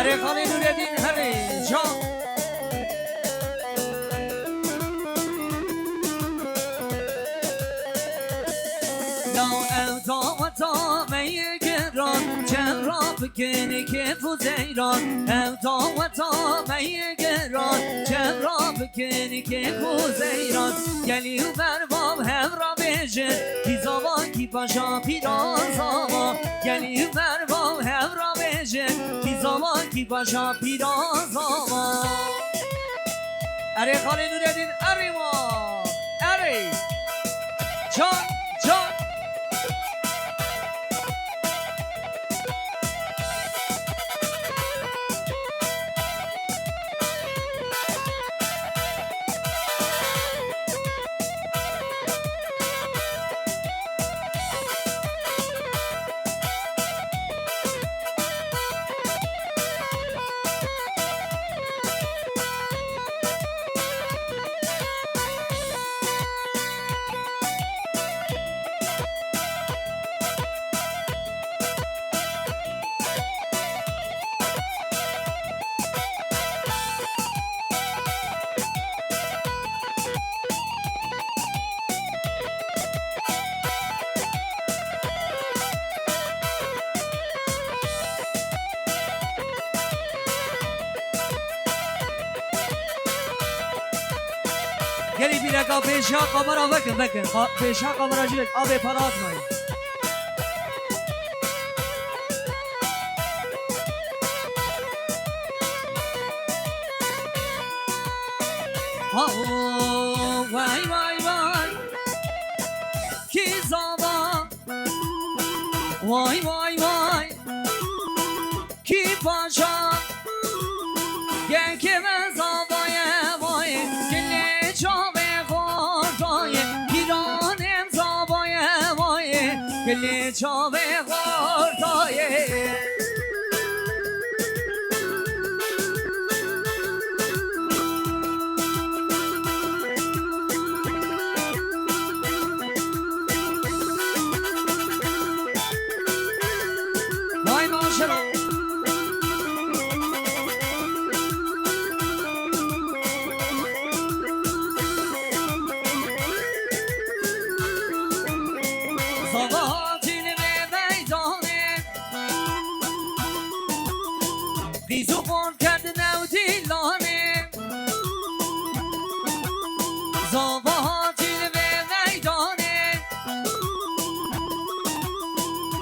اره خاله نورالدین هره جان بکنی که فوزیران اوتا و تا میگران چرا بکنی که فوزیران گلی و برباب هم را بشه کی زبان کی پاشا پیرازاما گلی و برباب هم را بشه کی زبان کی پاشا پیرازاما اره خاله نورالدین اره ما اره جان جان گلی بیرکا پیشا کامرا بکن پیشا کامرا جلک آب پرات مایی وای وای وای کی زاما وای وای وای کی پاشا گنگ من زابای وای گلی چاوه خوردای پیرانم زابای وای گلی چاوه خوردای وای ماشرا بیزو خون کرد نو دیلانه زاوه ها تیر به میدانه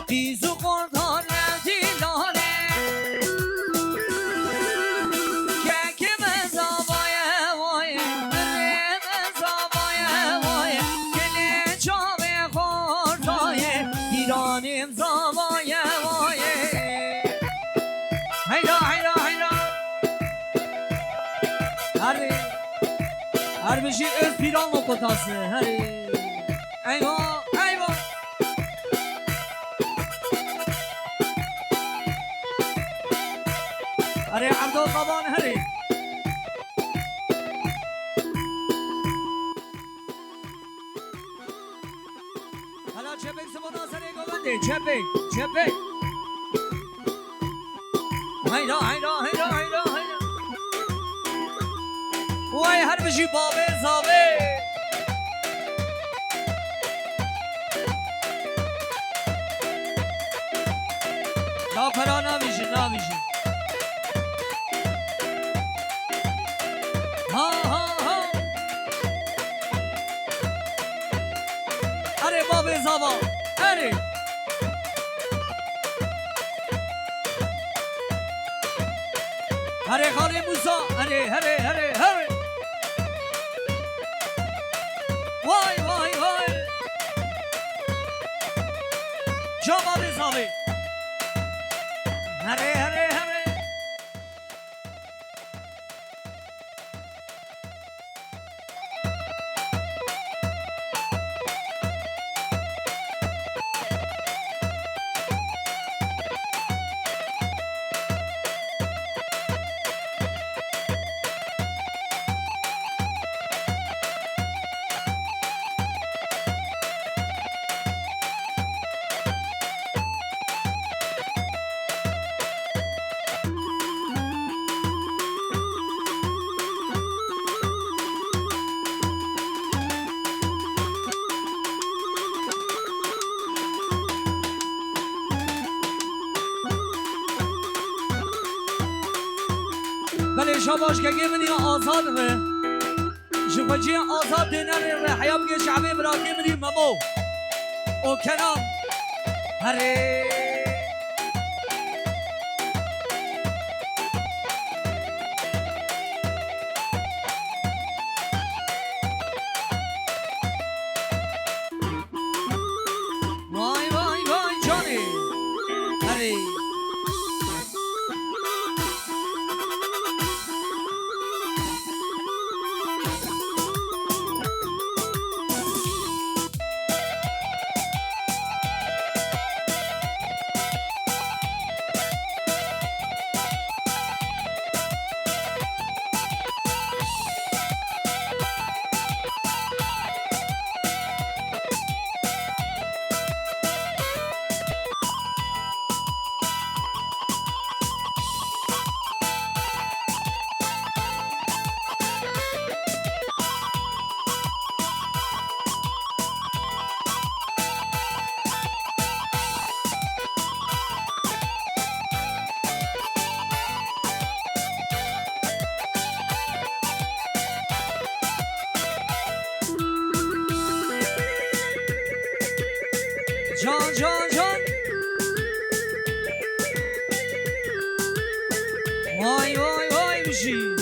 بیزو خون ها نو دیلانه که من زاوه وای من زاوه وای گله چاوه خوردای ایرانیم زاوه وای هیدا هیدا هیدا هر بشی از پیران و کتاسه هری ایوا ایوا هری عبدالقبان هری حالا چپک سمناسره گوونده چپک هیدا وای هر بشی بابه زابه لاپرا نمیشه ها اره بابه زابا اره هره خاله موسا هره وای جابا بزاوی هره بله شاباش که بدی آزاد ره شفاجی آزاد دینر ره حیام که شعبی براکی بدی ممو او کنام هره وای وای وای جانی هره جان جان جان وای وای وای بشی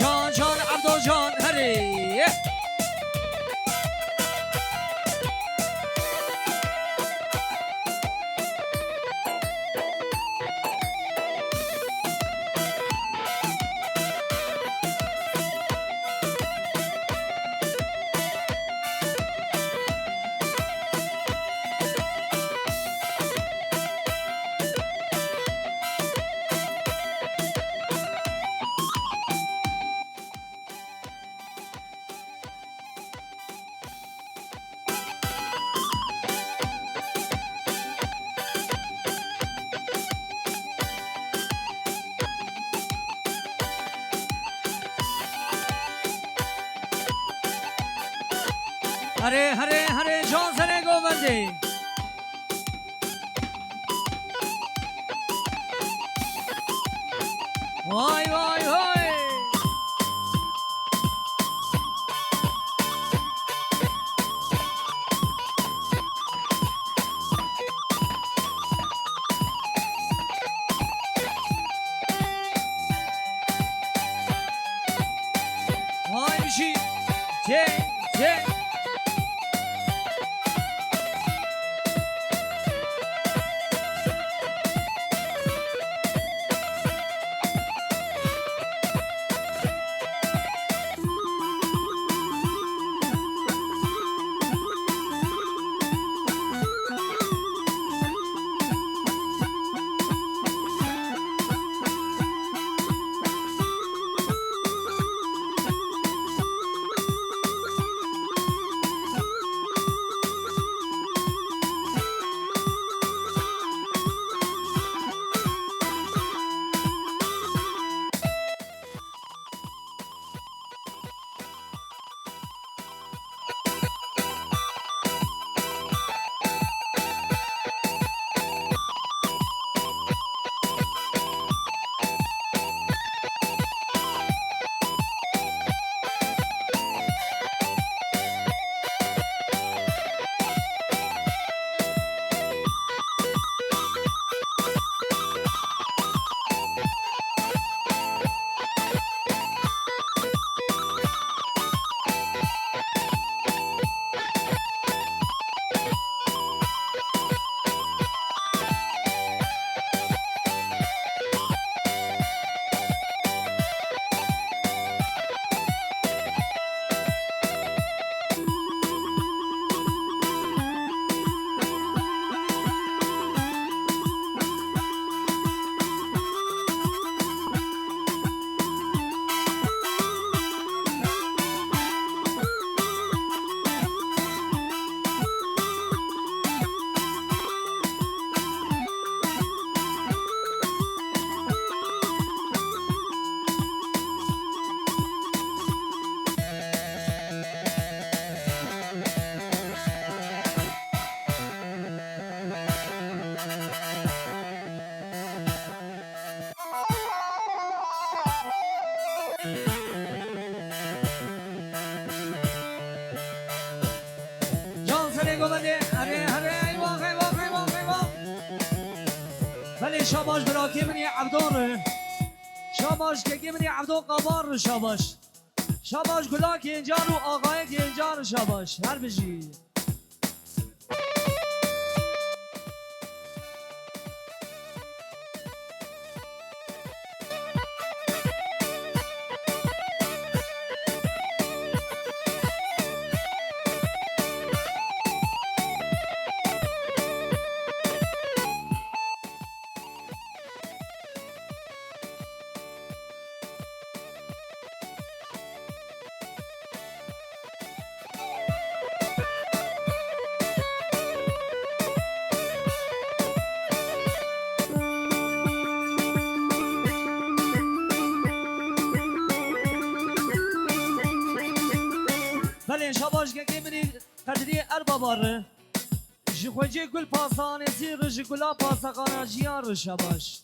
جان جان عبدو جان هری هره هره هره جان سره گوبنده وای وای وای وای بشی جه جه شاباش براکی منی عبدون شاباش که منی عبدون قبار شاباش شاباش گلا که اینجان و آقای که اینجان شاباش هر بجی بله شاباش که منی قدری ارباباره جخوجه گل پاسانه زیر جگلا پاسقانه جیار شاباش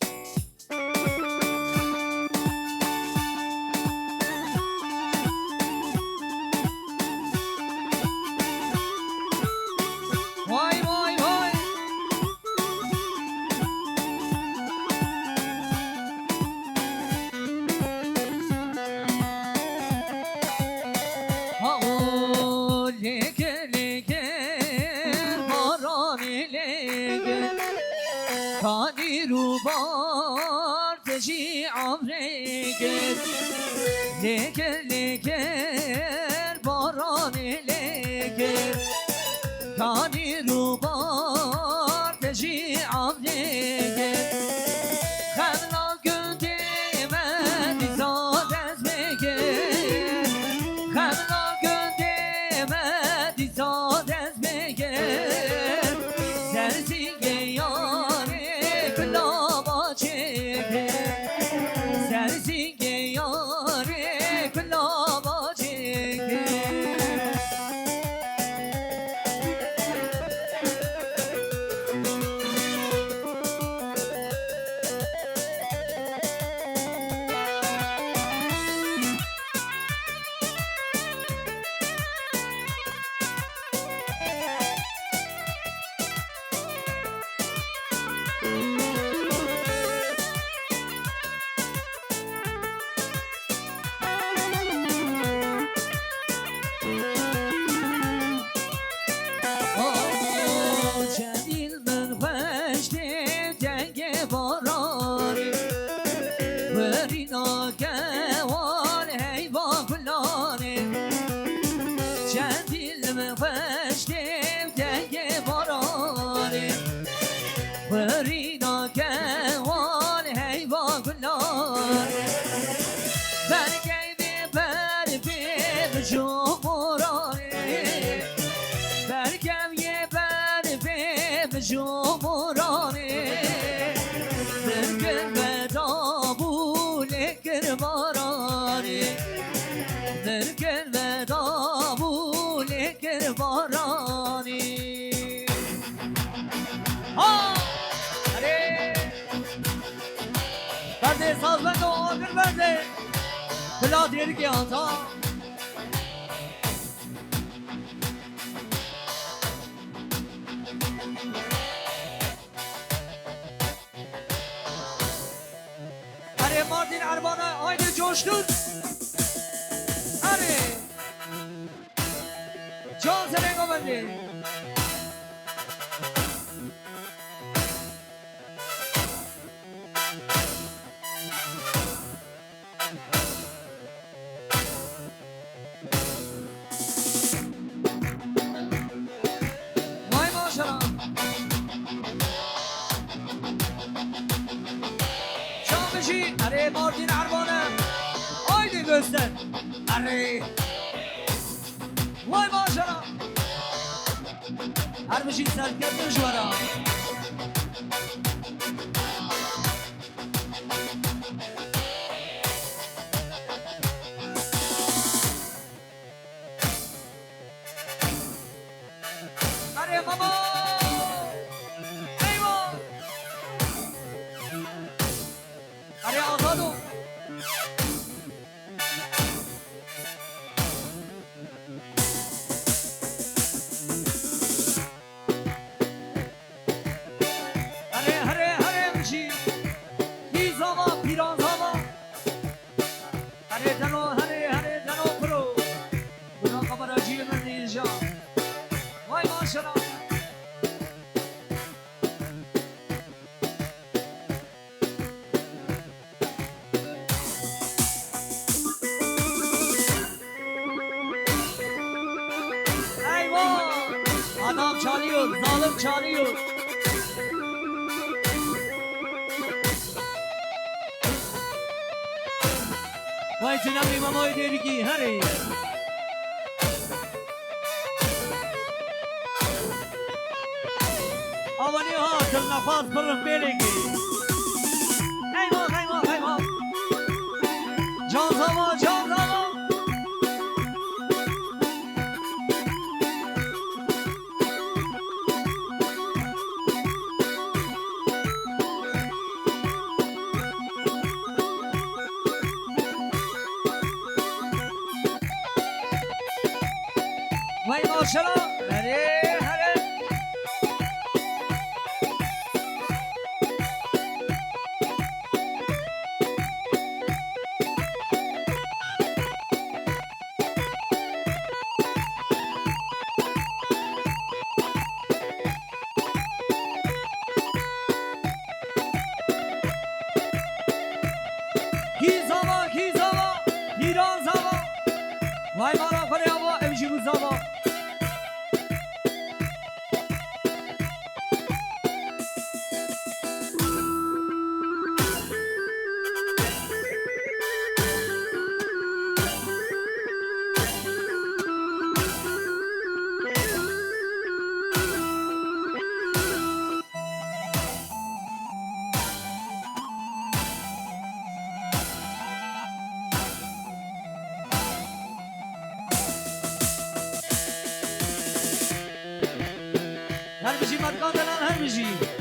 وای وای وای کانی رو بار تجی عمرگر لگر لگر بارانی لگر کانی رو بار تجی عمرگر خمنا گنده من دیزاد از بگر خمنا گنده من دیزاد از بگر زرزیگه یاره کلابا چگه زرزیگه یاره کلابا چگه ورينا كوان هيبا كلار برقيبي برفي بجمهوراني برقيبي برفي بجمهوراني برقل بدابو لكر باراني برقل بدابو لكر باراني برده سازمند و آگر برده بلا دیر گیانتا اره ماردین اربانه آینه جوشتون اره جان سرنگو برده اره ماردین عربانه آیدی göster اره وای ماشاءالله هر بشی سرکرد جوارا اره ماما ایوان اره آزادو ماشاءالله Adam çalıyor, zalim çalıyor. Vay canım imamı dedi ki hadi. Avani ha, kıl nafaz pırım belki. Eyvah, eyvah, eyvah. Can zaman, can zaman. Vay maşallah. Hadi, hadi. Hizava, hizava, hiran zava. Vay mara kare hava, evci bu zava. هر بشی مدقان دلان هر بشی